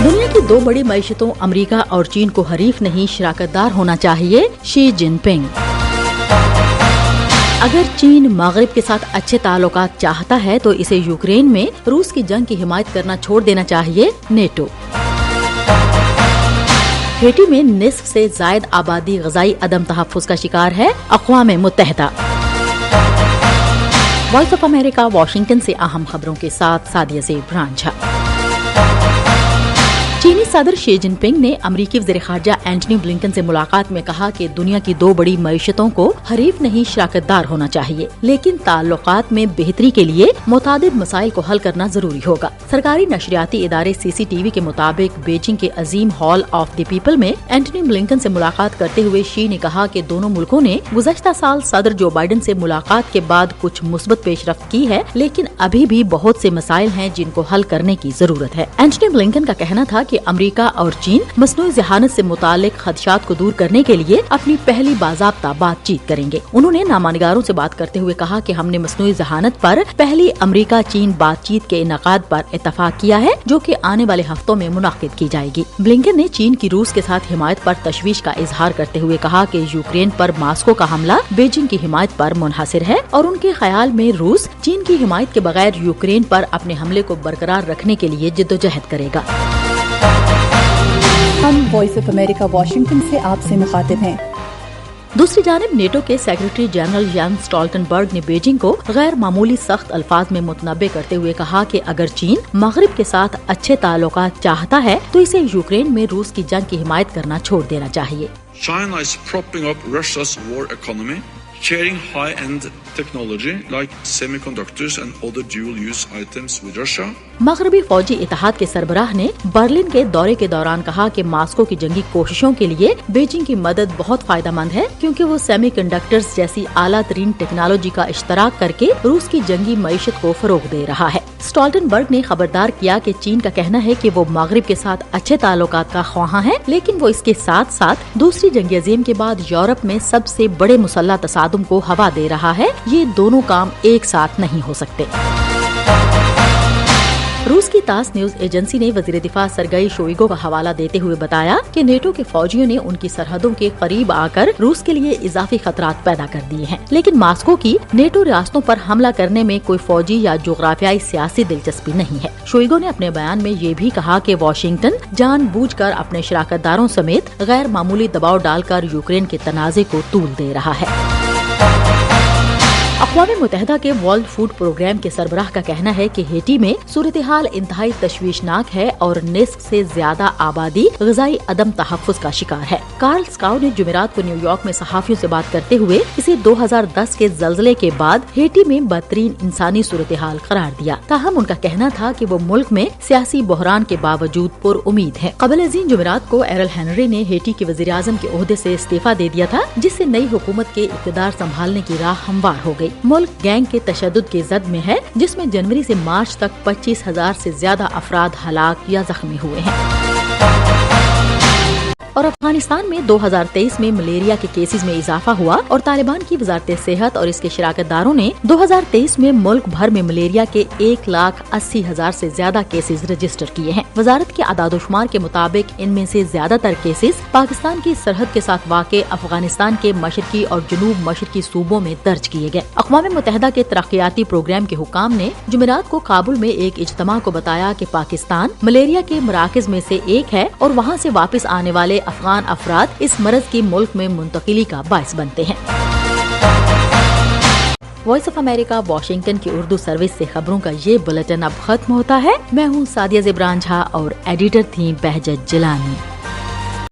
دنیا کی دو بڑی معیشتوں امریکہ اور چین کو حریف نہیں شراکت دار ہونا چاہیے، شی جن پنگ۔ اگر چین مغرب کے ساتھ اچھے تعلقات چاہتا ہے تو اسے یوکرین میں روس کی جنگ کی حمایت کرنا چھوڑ دینا چاہیے، نیٹو۔ ہیٹی میں نصف سے زائد آبادی غذائی عدم تحفظ کا شکار ہے، اقوام متحدہ۔ وائس آف امریکہ واشنگٹن سے اہم خبروں کے ساتھ سعدیہ زیب رانجھا۔ چینی صدر شی جن پنگ نے امریکی وزیر خارجہ اینٹنی بلنکن سے ملاقات میں کہا کہ دنیا کی دو بڑی معیشتوں کو حریف نہیں شراکت دار ہونا چاہیے، لیکن تعلقات میں بہتری کے لیے متعدد مسائل کو حل کرنا ضروری ہوگا۔ سرکاری نشریاتی ادارے CCTV کے مطابق بیجنگ کے عظیم ہال آف دی پیپل میں اینٹنی بلنکن سے ملاقات کرتے ہوئے شی نے کہا کہ دونوں ملکوں نے گزشتہ سال صدر جو بائیڈن سے ملاقات کے بعد کچھ مثبت پیش رفت کی ہے، لیکن ابھی بھی بہت سے مسائل ہیں جن کو حل کرنے کی ضرورت ہے۔ اینٹنی بلنکن کا کہنا تھا کہ امریکہ اور چین مصنوعی ذہانت سے متعلق خدشات کو دور کرنے کے لیے اپنی پہلی باضابطہ بات چیت کریں گے۔ انہوں نے نامہ سے بات کرتے ہوئے کہا کہ ہم نے مصنوعی ذہانت پر پہلی امریکہ چین بات چیت کے انعقاد پر اتفاق کیا ہے، جو کہ آنے والے ہفتوں میں منعقد کی جائے گی۔ بلنکن نے چین کی روس کے ساتھ حمایت پر تشویش کا اظہار کرتے ہوئے کہا کہ یوکرین پر ماسکو کا حملہ بیجنگ کی حمایت پر منحصر ہے اور ان کے خیال میں روس چین کی حمایت کے بغیر یوکرین پر اپنے حملے کو برقرار رکھنے کے لیے جدوجہد کرے گا۔ ہم وائس آف امریکہ واشنگٹن سے آپ سے مخاطب ہیں۔ دوسری جانب نیٹو کے سیکرٹری جنرل جینس اسٹالٹنبرگ نے بیجنگ کو غیر معمولی سخت الفاظ میں متنبع کرتے ہوئے کہا کہ اگر چین مغرب کے ساتھ اچھے تعلقات چاہتا ہے تو اسے یوکرین میں روس کی جنگ کی حمایت کرنا چھوڑ دینا چاہیے۔ China is propping up Russia's war economy, sharing high-end technology like semiconductors and other dual-use items with Russia. مغربی فوجی اتحاد کے سربراہ نے برلن کے دورے کے دوران کہا کہ ماسکو کی جنگی کوششوں کے لیے بیجنگ کی مدد بہت فائدہ مند ہے، کیونکہ وہ سیمی کنڈکٹرز جیسی اعلیٰ ترین ٹیکنالوجی کا اشتراک کر کے روس کی جنگی معیشت کو فروغ دے رہا ہے۔ اسٹالٹنبرگ نے خبردار کیا کہ چین کا کہنا ہے کہ وہ مغرب کے ساتھ اچھے تعلقات کا خواہاں ہے، لیکن وہ اس کے ساتھ ساتھ دوسری جنگ عظیم کے بعد یورپ میں سب سے بڑے مسلح تصادم کو ہوا دے رہا ہے۔ یہ دونوں کام ایک ساتھ نہیں ہو سکتے۔ روس کی تاس نیوز ایجنسی نے وزیر دفاع سرگئی شوئیگو کا حوالہ دیتے ہوئے بتایا کہ نیٹو کے فوجیوں نے ان کی سرحدوں کے قریب آ کر روس کے لیے اضافی خطرات پیدا کر دیے ہیں، لیکن ماسکو کی نیٹو ریاستوں پر حملہ کرنے میں کوئی فوجی یا جغرافیائی سیاسی دلچسپی نہیں ہے۔ شوئیگو نے اپنے بیان میں یہ بھی کہا کہ واشنگٹن جان بوجھ کر اپنے شراکت داروں سمیت غیر معمولی دباؤ ڈال کر یوکرین کے تنازع کو طول دے رہا ہے۔ اقوام متحدہ کے ورلڈ فوڈ پروگرام کے سربراہ کا کہنا ہے کہ ہیٹی میں صورتحال انتہائی تشویشناک ہے اور نصف سے زیادہ آبادی غذائی عدم تحفظ کا شکار ہے۔ کارل اسکاؤ نے جمعرات کو نیو یارک میں صحافیوں سے بات کرتے ہوئے اسے 2010 کے زلزلے کے بعد ہیٹی میں بدترین انسانی صورتحال قرار دیا۔ تاہم ان کا کہنا تھا کہ وہ ملک میں سیاسی بحران کے باوجود پر امید ہے۔ قبل ازیں جمعرات کو ایرل ہینری نے ہیٹی کے وزیر اعظم کے عہدے سے استعفیٰ دے دیا تھا، جس سے نئی حکومت کے اقتدار سنبھالنے کی راہ ہموار ہو گئی۔ ملک گینگ کے تشدد کے زد میں ہے، جس میں جنوری سے مارچ تک 25,000 سے زیادہ افراد ہلاک یا زخمی ہوئے ہیں۔ اور افغانستان میں 2023 میں ملیریا کے کیسز میں اضافہ ہوا اور طالبان کی وزارت صحت اور اس کے شراکت داروں نے 2023 میں ملک بھر میں ملیریا کے 1,80,000 سے زیادہ کیسز رجسٹر کیے ہیں۔ وزارت کے اعداد و شمار کے مطابق ان میں سے زیادہ تر کیسز پاکستان کی سرحد کے ساتھ واقع افغانستان کے مشرقی اور جنوب مشرقی صوبوں میں درج کیے گئے۔ اقوام متحدہ کے ترقیاتی پروگرام کے حکام نے جمعرات کو کابل میں ایک اجتماع کو بتایا کہ پاکستان ملیریا کے مراکز میں سے ایک ہے اور وہاں سے واپس آنے والے افغان افراد اس مرض کی ملک میں منتقلی کا باعث بنتے ہیں۔ وائس آف امریکہ واشنگٹن کی اردو سروس سے خبروں کا یہ بلیٹن اب ختم ہوتا ہے۔ میں ہوں سعدیہ زیب رانجھا اور ایڈیٹر تھی بہجت جیلانی۔